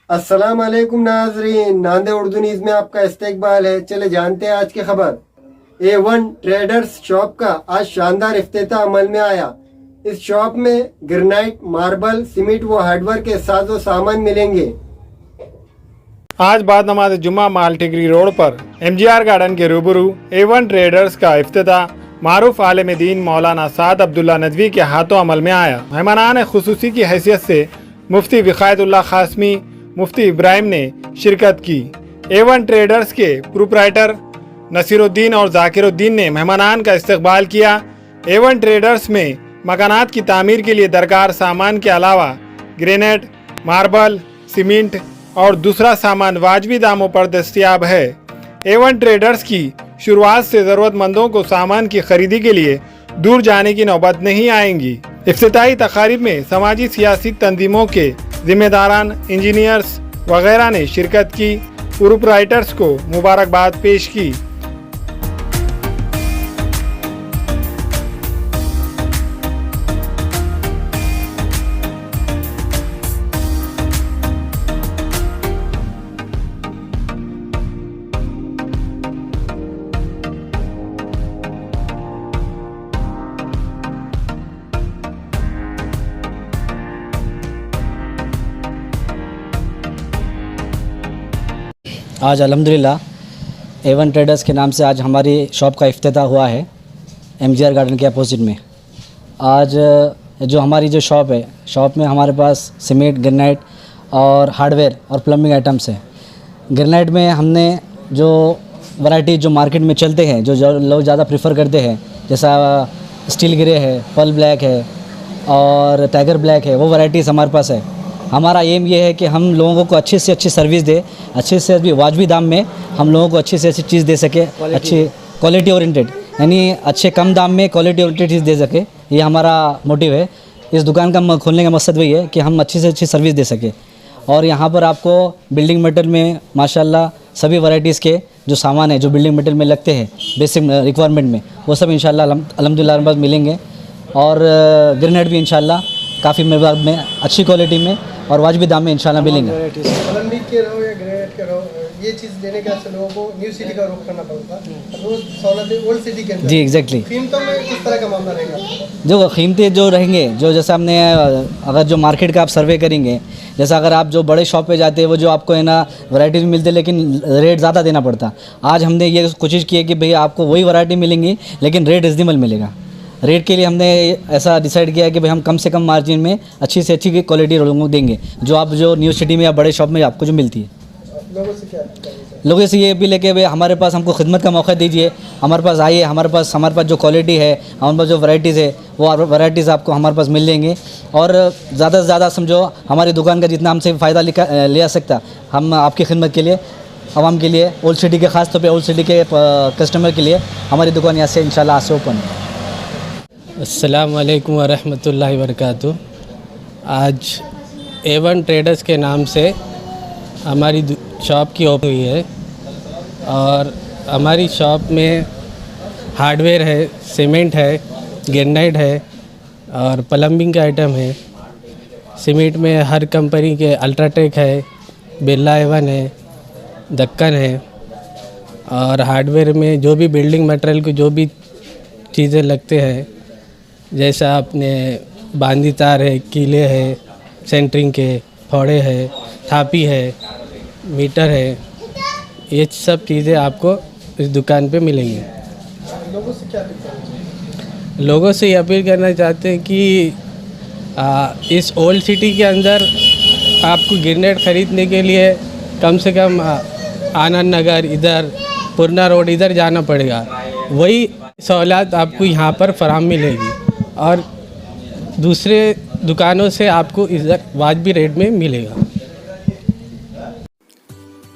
अस्सलाम वालेकुम नाजरीन, नांदे उर्दू न्यूज़ में आपका इस्तकबाल है। चले जानते हैं आज की खबर। A1 ट्रेडर्स शॉप का आज शानदार इफ्तिताह अमल में आया। इस शॉप में ग्रेनाइट, मार्बल, सीमेंट व हार्डवेयर के साजो सामान मिलेंगे। आज बाद नमाज जुम्मा माल टिकरी रोड पर MGR गार्डन के रूबरू A1 ट्रेडर्स का इफ्तिताह मारूफ आलिम दीन मौलाना साद अब्दुल्ला नदवी के हाथों अमल में आया। मेहमानान खुसूसी की हैसियत से मुफ्ती विकायतुल्लाह खासमी, मुफ्ती इब्राहिम ने शिरकत की। A1 ट्रेडर्स के प्रोप्राइटर नसीरुद्दीन और जाकिरुद्दीन ने मेहमानान का इस्तकबाल किया। A1 ट्रेडर्स में मकानात की तामीर के लिए दरकार सामान के अलावा ग्रेनाइट, मार्बल, सीमेंट और दूसरा सामान वाजबी दामों पर दस्तयाब है। A1 ट्रेडर्स की शुरुआत से ज़रूरतमंदों को सामान की खरीदी के लिए दूर जाने की नौबत नहीं आएंगी। इफ्तिताही तकारीब में समाजी सियासी तंजीमों के जिम्मेदारान, इंजीनियर्स वगैरह ने शिरकत की। प्रोप्राइटर्स को मुबारकबाद पेश की। आज अल्हम्दुलिल्लाह A1 ट्रेडर्स के नाम से आज हमारी शॉप का इफ्तिताह हुआ है MGR गार्डन के अपोजिट में। आज जो हमारी जो शॉप है, शॉप में हमारे पास सीमेंट, ग्रेनाइट और हार्डवेयर और प्लम्बिंग आइटम्स हैं। ग्रेनाइट में हमने जो वैरायटी जो मार्केट में चलते हैं, जो लोग ज़्यादा प्रेफर करते हैं, जैसा स्टील ग्रे है, पर्ल ब्लैक है और टाइगर ब्लैक है, वो वैराइटीज़ हमारे पास है। हमारा एम ये है कि हम लोगों को अच्छी से अच्छी सर्विस दे, अच्छे से भी वाजबी दाम में हम लोगों को अच्छी से अच्छी चीज़ दे सके, अच्छी क्वालिटी ओरिएंटेड, यानी अच्छे कम दाम में क्वालिटी ओरिएंटेड चीज़ दे सके। ये हमारा मोटिव है। इस दुकान का खोलने का मकसद वही है कि हम अच्छी से अच्छी सर्विस दे सके। और यहाँ पर आपको बिल्डिंग मटेरियल में माशाल्लाह सभी वैरायटीज़ के जो सामान है, जो बिल्डिंग मटेरियल में लगते हैं बेसिक रिक्वायरमेंट में, वो सब इंशाल्लाह अल्हम्दुलिल्लाह हमारे पास मिलेंगे। और ग्रेनाइट भी इंशाल्लाह काफ़ी मकदार में, अच्छी क्वालिटी में और वाजबी दाम में इंशाल्लाह मिलेंगे। प्लम्बिंग के रहो या ग्रेनाइट के रहो, ये चीज़ देने के वास्ते लोगों को न्यू सिटी का रुख करना पड़ता है। रोज सहूलत ओल्ड सिटी के अंदर जी एग्जैक्टली। कीमतों में किस तरह का मामला रहेगा? जो कीमतें जो रहेंगे, जो जैसे हमने अगर जो मार्केट का आप सर्वे करेंगे, जैसा अगर आप जो बड़े शॉप पे जाते हैं, वो जो आपको है ना वैरायटीज मिलती है लेकिन रेट ज़्यादा देना पड़ता। आज हमने ये कोशिश की है कि भैया आपको वही वैरायटी मिलेंगी लेकिन रेट रिजनेबल मिलेगा। रेट के लिए हमने ऐसा डिसाइड किया है कि भाई हम कम से कम मार्जिन में अच्छी से अच्छी क्वालिटी लोगों को देंगे, जो आप जो न्यू सिटी में या बड़े शॉप में आपको जो मिलती है। लोगों से ये अपील है कि भाई हमारे पास हमको खिदमत का मौका दीजिए, हमारे पास आइए, हमारे पास जो क्वालिटी है, हमारे पास जो वैरायटीज़ है, वो वैरायटीज़ आपको हमारे पास मिल जाएंगे। और ज़्यादा से ज़्यादा समझो हमारी दुकान का जितना हमसे फ़ायदा ले सकता, हम आपकी खिदमत के लिए, आवाम के लिए, ओल्ड सिटी के ख़ास तौर पे ओल्ड सिटी के कस्टमर के लिए हमारी दुकान यहाँ से इंशाल्लाह आज से ओपन है। अस्सलाम वालेकुम वरहमतुल्लाहि वबरकातुहू। आज A1 ट्रेडर्स के नाम से हमारी शॉप की ओपन हुई है और हमारी शॉप में हार्डवेयर है, सीमेंट है, ग्रेनाइट है और प्लम्बिंग का आइटम है। सीमेंट में हर कंपनी के अल्ट्राटेक है, बिरला A1 है, दक्कन है। और हार्डवेयर में जो भी बिल्डिंग मटेरियल को जो भी चीज़ें लगते हैं, जैसा अपने बांदी तार है, कीले है, सेंटरिंग के फोड़े है, थापी है, मीटर है, ये सब चीज़ें आपको इस दुकान पे मिलेंगी। लोगों से क्या अपील? लोगों से ये अपील करना चाहते हैं कि इस ओल्ड सिटी के अंदर आपको ग्रेनाइट ख़रीदने के लिए कम से कम आनंद नगर, इधर पुरना रोड, इधर जाना पड़ेगा। वही सहूलत आपको यहाँ पर फराहम मिलेगी और दूसरे दुकानों से आपको इधर वाजबी रेट में मिलेगा।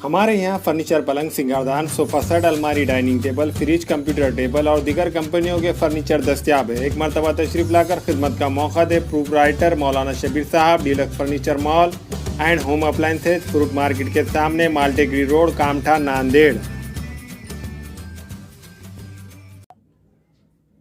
हमारे यहाँ फर्नीचर, पलंग, सिंगारदान, सोफ़ा सेट, अलमारी, dining table, fridge, computer table और दीगर कंपनियों के फर्नीचर दस्तियाब है। एक मरतबा तशरीफ़ लाकर खिदमत का मौका दे। प्रोप्राइटर मौलाना शबीर साहब, deluxe furniture mall and home appliances, fruit market के सामने, माल्टेगरी रोड, कामठा, नांदेड़।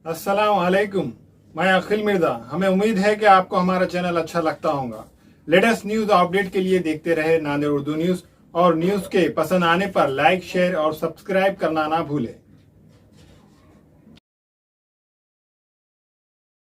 अस्सलाम वालेकुम, मैं अखिल मिर्ज़ा। हमें उम्मीद है कि आपको हमारा चैनल अच्छा लगता होगा। लेटेस्ट न्यूज अपडेट के लिए देखते रहे नांदेड़ उर्दू न्यूज और न्यूज के पसंद आने पर लाइक शेयर और सब्सक्राइब करना ना भूलें।